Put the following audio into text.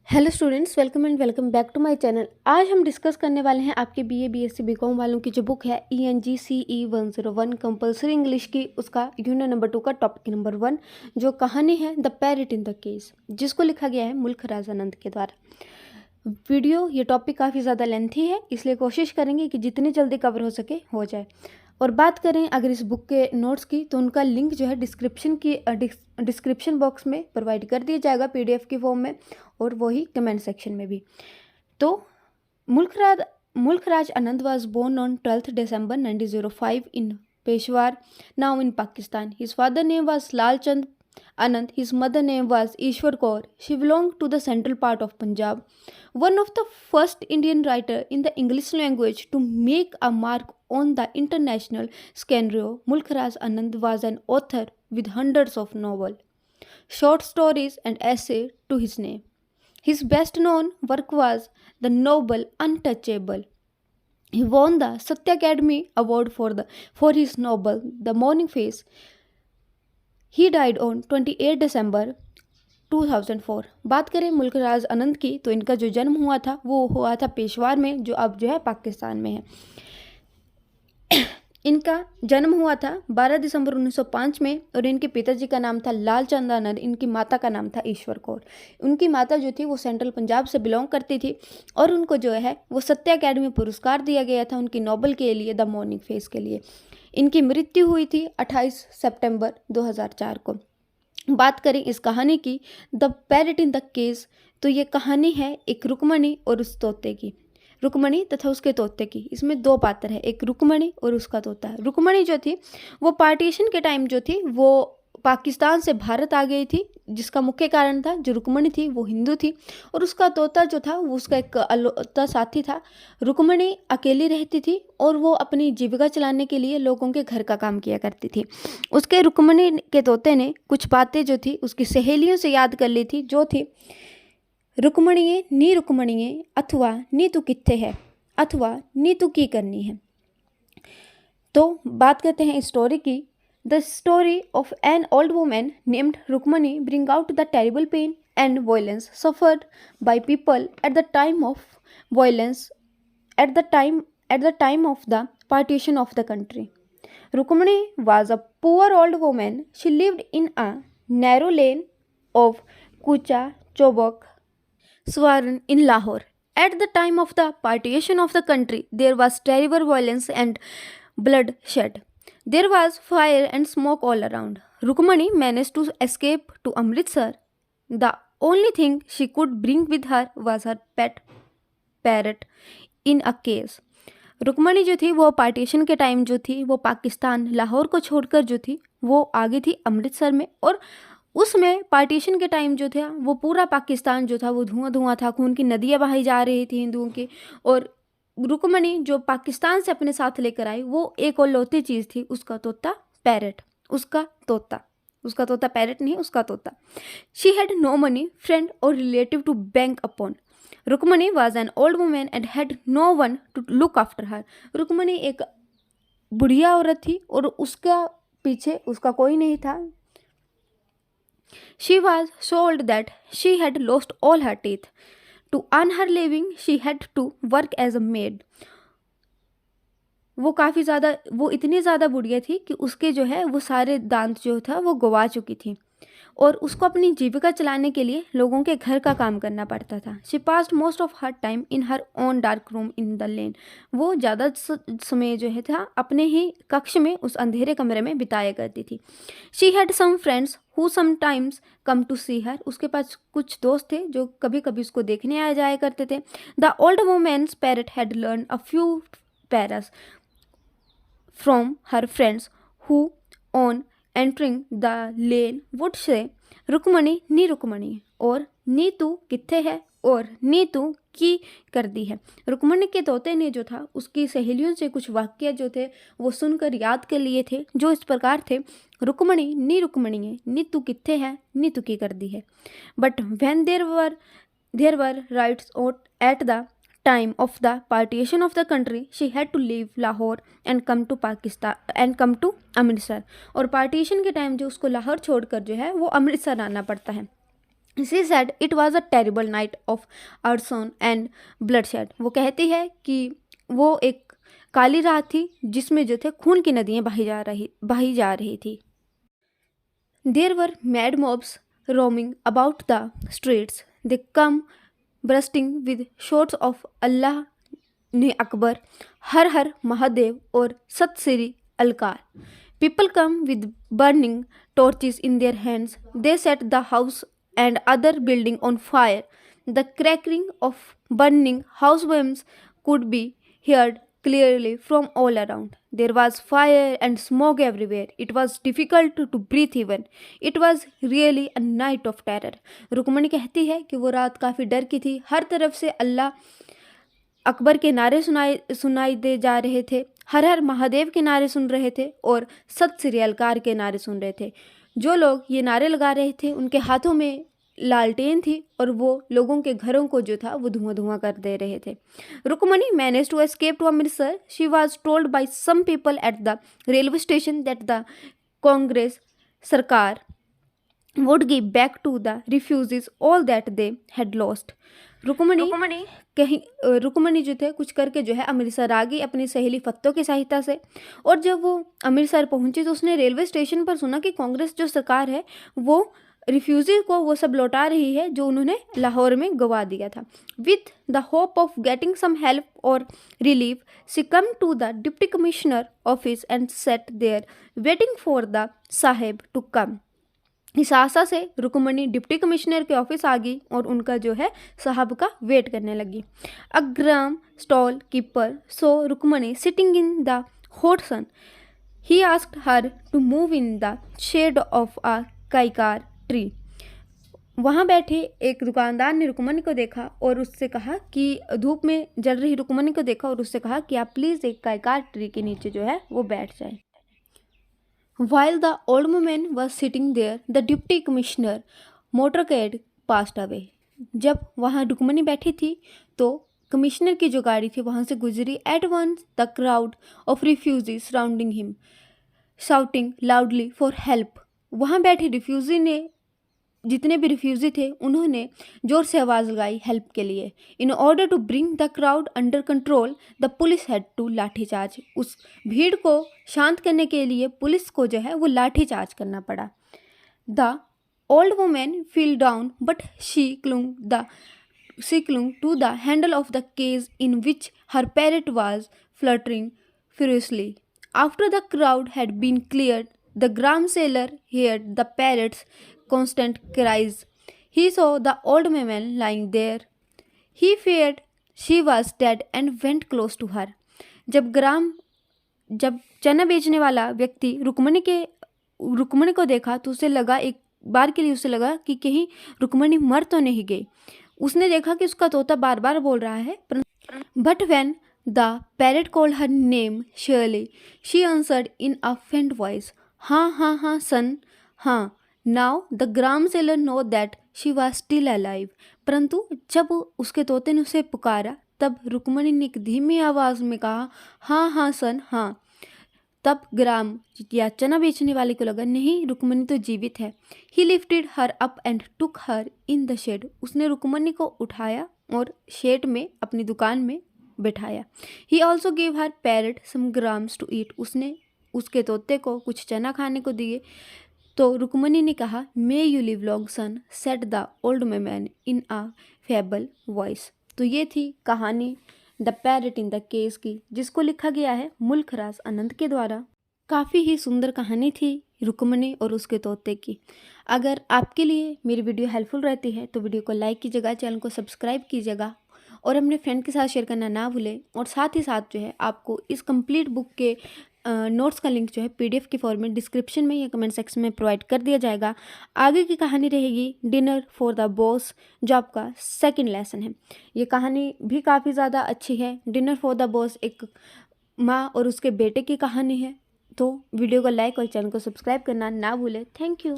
Hello students, welcome and welcome back to my channel. आज हम discuss करने वाले हैं आपके बीए बीएससी बीकॉम वालों की जो बुक है ENGCE 101 कंपलसरी इंग्लिश की, उसका यूनिट नंबर 2 का टॉपिक नंबर 1 जो कहानी है the parrot in the cage, जिसको लिखा गया है मुल्क राज आनंद के द्वारा। ये टॉपिक काफ़ी ज़्यादा लेंथी है, इसलिए कोशिश करेंगे कि जितनी जल्दी कवर हो सके हो जाए। और बात करें अगर इस बुक के नोट्स की, तो उनका लिंक जो है डिस्क्रिप्शन बॉक्स में प्रोवाइड कर दिया जाएगा PDF की फॉर्म में, और वही कमेंट सेक्शन में भी। तो Mulk Raj Anand was born on 12th December 1905 in Peshawar, now in Pakistan. His father name was Lalchand Anand. His mother name was Ishwar Kaur. She belonged to the central part of Punjab. One of the first Indian writer in the English language to make a mark on the international scenario, Mulk Raj Anand was an author with hundreds of novels, short stories and essays to his name. His best known work was the novel Untouchable. He won the Satya Academy Award for his novel The Morning Face. He died on 28 December 2004। बात करें मुल्क राज आनंद की, तो इनका जो जन्म हुआ था वो हुआ था पेशवार में, जो अब जो है पाकिस्तान में है। इनका जन्म हुआ था 12 दिसंबर 1905 में, और इनके पिताजी का नाम था लालचंद आनंद, इनकी माता का नाम था ईश्वर कौर। उनकी माता जो थी वो सेंट्रल पंजाब से बिलोंग करती थी, और उनको जो है वो सत्या अकेडमी पुरस्कार दिया गया था उनकी नोबल के लिए, द मॉर्निंग फेस के लिए। इनकी मृत्यु हुई थी 28 सितंबर 2004 को। बात करें इस कहानी की, the parrot in the cage, तो ये कहानी है एक रुक्मणी और उस तोते की, रुक्मणी तथा उसके तोते की। इसमें दो पात्र है, एक रुक्मणी और उसका तोता। रुक्मणी जो थी वो पार्टीशन के टाइम जो थी वो पाकिस्तान से भारत आ गई थी, जिसका मुख्य कारण था जो रुक्मणी थी वो हिंदू थी, और उसका तोता जो था वो उसका एक अलौता साथी था। रुक्मणी अकेली रहती थी और वो अपनी जीविका चलाने के लिए लोगों के घर का काम किया करती थी। उसके रुक्मणी के तोते ने कुछ बातें जो थी उसकी सहेलियों से याद कर ली थी, जो थी रुक्मणिये अथवा नी तू कित्थे है, अथवा नी तू की करनी है। तो बात करते हैं स्टोरी की। The story of an old woman named Rukmani bring out the terrible pain and violence suffered by people at the time of violence at the time of the partition of the country. Rukmani was a poor old woman. She lived in a narrow lane of Kucha Chobak Swaran in Lahore. At the time of the partition of the country, there was terrible violence and bloodshed. There was fire and smoke all around. Rukmani managed to escape to Amritsar. The only thing she could bring with her was her pet parrot in a case. Rukmini जो थी वो partition के time जो थी वो पाकिस्तान लाहौर को छोड़कर जो थी वो आ गई थी अमृतसर में, और उसमें पार्टीशन के टाइम जो था वो पूरा पाकिस्तान जो था वो धुआं धुआं था, खून की नदियाँ बहाई जा रही थी हिंदुओं की। और रुक्मणी जो पाकिस्तान से अपने साथ लेकर आई वो एक और लौती चीज़ थी, उसका तोता पैरट, उसका तोता पैरट नहीं, उसका तोता। She had no money, friend और relative to bank upon. Rukmani was an old women and had no one to look after her. Rukmani एक बुढ़िया औरत थी और उसका पीछे उसका कोई नहीं था। She was so old that she had lost all her teeth. To earn her living, she had to work as a maid. वो इतनी ज़्यादा बुढ़िया थी कि उसके जो है वो सारे दांत जो था वो गवा चुकी थी, और उसको अपनी जीविका चलाने के लिए लोगों के घर का काम करना पड़ता था। She passed most of her time in her own dark room in the lane. वो ज़्यादा समय जो है था अपने ही कक्ष में, उस अंधेरे कमरे में बिताया करती थी। She had some friends who sometimes come to see her. उसके पास कुछ दोस्त थे जो कभी कभी उसको देखने आ जाया करते थे। The old women's parrot had learn a few phrases from her friends who on entering the lane would say Rukmini नी रुक्मणी, और नी तू कित्थे है, और नी तू की कर दी है। रुक्मणी के तोते ने जो था उसकी सहेलियों से कुछ वाक्य जो थे वो सुनकर याद कर लिए थे, जो इस प्रकार थे। रुक्मणी नी तू कित्थे है, नी तू की कर दी है। But when there were riots at the time of the partition of the country, she had to leave Lahore and come to Pakistan and come to Amritsar. और पार्टीशन के टाइम जो उसको लाहौर छोड़कर जो है वो अमृतसर आना पड़ता है। She said it was a terrible night of arson and bloodshed. वो कहती है कि वो एक काली रात थी जिसमें जो थे खून की नदियाँ बही जा रही थी. There were mad mobs roaming about the streets. They come bursting with shouts of Allah ने अकबर, हर हर महादेव और सत Shri अलकार. People come with burning torches in their hands. They set the house and other building on fire. The crackling of burning house flames could be heard clearly from all around. There was fire and smoke everywhere. It was difficult to breathe even. It was really a night of terror. Rukmini कहती है कि वो रात काफ़ी डर की थी. हर तरफ से अल्लाह अकबर के नारे सुनाई दे जा रहे थे, हर हर महादेव के नारे सुन रहे थे और सत श्री अलकार के नारे सुन रहे थे. जो लोग ये नारे लगा रहे थे उनके हाथों में लालटेन थी और वो लोगों के घरों को जो था वो धुआं धुआं कर दे रहे थे. Rukmani manage to escape to Amritsar. She was told by some people at the railway station that the Congress sarkar would give back to the refugees all that they had lost. Rukmini जो थे कुछ करके जो है अमृतसर आ गई अपनी सहेली फत्तो की सहायता से. और जब वो अमृतसर पहुंची तो उसने रेलवे स्टेशन पर सुना कि कांग्रेस जो सरकार है वो रिफ्यूजी को वो सब लौटा रही है जो उन्होंने लाहौर में गवा दिया था. With the hope of getting some help और relief she come to the deputy commissioner office and set there waiting for the sahib to come. इस आशा से रुकमणी डिप्टी कमिश्नर के ऑफिस आ गई और उनका जो है साहब का वेट करने लगी. A gram stall keeper saw Rukmini sitting in the hot sun. He asked her to move in the shade of a kikar tree. वहाँ बैठे एक दुकानदार ने रुकमणी को देखा और उससे कहा कि धूप में जल रही रुकमणी को देखा और उससे कहा कि आप प्लीज़ एक काइकार ट्री के नीचे जो है वो बैठ जाए. While the old woman was sitting there, the deputy commissioner motorcade passed away. जब वहाँ रुकमणी बैठी थी तो कमिश्नर की जो गाड़ी थी वहाँ से गुजरी. At once the crowd of refugees surrounding him, shouting loudly for help. वहाँ बैठे रिफ्यूजी ने जितने भी रिफ्यूजी थे उन्होंने ज़ोर से आवाज़ लगाई हेल्प के लिए. In order to bring the crowd under control the police had to lathi charge. उस भीड़ को शांत करने के लिए पुलिस को जो है वो लाठीचार्ज करना पड़ा. The old women feel down but she clung to the handle of the cage in which her parrot was fluttering furiously. After the crowd had been cleared, the gram seller heard the parrot's constant cries. He saw the old woman lying there. He feared she was dead and went close to her. जब चना बेचने वाला व्यक्ति रुकमणी को देखा तो उसे लगा, एक बार के लिए उसे लगा कि कहीं रुकमणी मर तो नहीं गई. उसने देखा कि उसका तोता बार बार बोल रहा है. But when the parrot called her name surely, she answered in a faint voice, हाँ हाँ हाँ सन हाँ. Now the gram seller know that she was still alive. परंतु जब उसके तोते ने उसे पुकारा तब रुकमणी ने एक धीमी आवाज़ में कहा हाँ हाँ सन हाँ. तब ग्राम या चना बेचने वाले को लगा नहीं, रुकमणी तो जीवित है. He lifted her up and took her in the shed. उसने रुकमणी को उठाया और शेड में अपनी दुकान में बैठाया. He also gave her parrot some grams to eat. उसने उसके तोते को कुछ चना खाने को दिए. तो रुकमणी ने कहा may you live long son said the old man in a feeble voice. तो ये थी कहानी the parrot in the cage की, जिसको लिखा गया है मुल्खराज आनंद के द्वारा. काफ़ी ही सुंदर कहानी थी रुकमणी और उसके तोते की. अगर आपके लिए मेरी वीडियो हेल्पफुल रहती है तो वीडियो को लाइक कीजिएगा, चैनल को सब्सक्राइब कीजिएगा और अपने फ्रेंड के साथ शेयर करना ना भूलें. और साथ ही साथ जो है आपको इस कंप्लीट बुक के नोट्स का लिंक जो है PDF के फॉर्म में डिस्क्रिप्शन में या कमेंट सेक्शन में प्रोवाइड कर दिया जाएगा. आगे की कहानी रहेगी डिनर फॉर द बॉस, जो आपका सेकंड लेसन है. ये कहानी भी काफ़ी ज़्यादा अच्छी है. डिनर फॉर द बॉस एक माँ और उसके बेटे की कहानी है. तो वीडियो को लाइक और चैनल को सब्सक्राइब करना ना भूलें. Thank you.